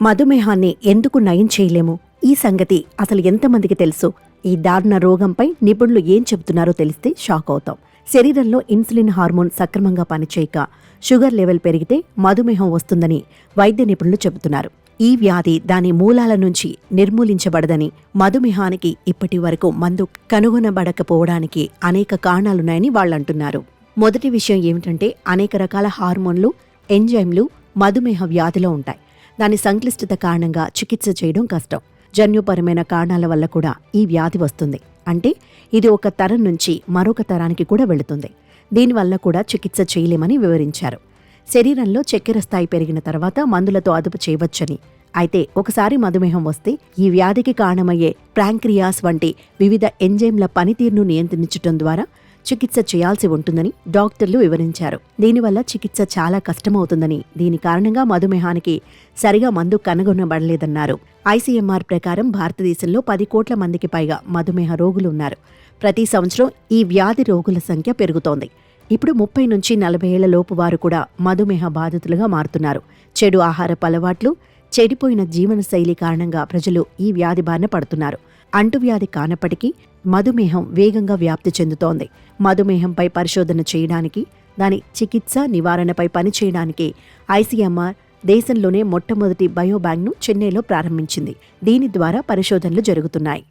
మధుమేహాన్ని ఎందుకు నయం చేయలేము? ఈ సంగతి అసలు ఎంతమందికి తెలుసు? ఈ దారుణ రోగంపై నిపుణులు ఏం చెబుతున్నారో తెలిస్తే షాక్ అవుతాం. శరీరంలో ఇన్సులిన్ హార్మోన్ సక్రమంగా పనిచేయక షుగర్ లెవెల్ పెరిగితే మధుమేహం వస్తుందని వైద్య నిపుణులు చెబుతున్నారు. ఈ వ్యాధి దాని మూలాల నుంచి నిర్మూలించబడదని, మధుమేహానికి ఇప్పటి వరకు మందు కనుగొనబడకపోవడానికి అనేక కారణాలున్నాయని వాళ్ళంటున్నారు. మొదటి విషయం ఏమిటంటే, అనేక రకాల హార్మోన్లు, ఎంజైమ్లు మధుమేహ వ్యాధిలో ఉంటాయి. దాని సంక్లిష్టత కారణంగా చికిత్స చేయడం కష్టం. జన్యుపరమైన కారణాల వల్ల కూడా ఈ వ్యాధి వస్తుంది. అంటే ఇది ఒక తరం నుంచి మరొక తరానికి కూడా వెళుతుంది. దీనివల్ల కూడా చికిత్స చేయలేమని వివరించారు. శరీరంలో చక్కెర స్థాయి పెరిగిన తర్వాత మందులతో అదుపు చేయవచ్చని, అయితే ఒకసారి మధుమేహం వస్తే ఈ వ్యాధికి కారణమయ్యే ప్యాంక్రియాస్ వంటి వివిధ ఎంజైమ్ల పనితీరును నియంత్రించడం ద్వారా చికిత్స చేయాల్సి ఉంటుందని డాక్టర్లు వివరించారు. దీనివల్ల చికిత్స చాలా కష్టమవుతుందని, దీని కారణంగా మధుమేహానికి సరిగా మందు కనుగొనబడలేదన్నారు. ఐసీఎంఆర్ ప్రకారం భారతదేశంలో 10 కోట్ల మందికి పైగా మధుమేహ రోగులు ఉన్నారు. ప్రతి సంవత్సరం ఈ వ్యాధి రోగుల సంఖ్య పెరుగుతోంది. ఇప్పుడు 30 నుంచి 40 ఏళ్ల లోపు వారు కూడా మధుమేహ బాధితులుగా మారుతున్నారు. చెడు ఆహారపు అలవాట్లు, చెడిపోయిన జీవనశైలి కారణంగా ప్రజలు ఈ వ్యాధి బారిన పడుతున్నారు. అంటువ్యాధి కానప్పటికీ మధుమేహం వేగంగా వ్యాప్తి చెందుతోంది. మధుమేహంపై పరిశోధన చేయడానికి, దాని చికిత్స నివారణపై పనిచేయడానికి ఐసీఎంఆర్ దేశంలోనే మొట్టమొదటి బయోబ్యాంక్ను చెన్నైలో ప్రారంభించింది. దీని ద్వారా పరిశోధనలు జరుగుతున్నాయి.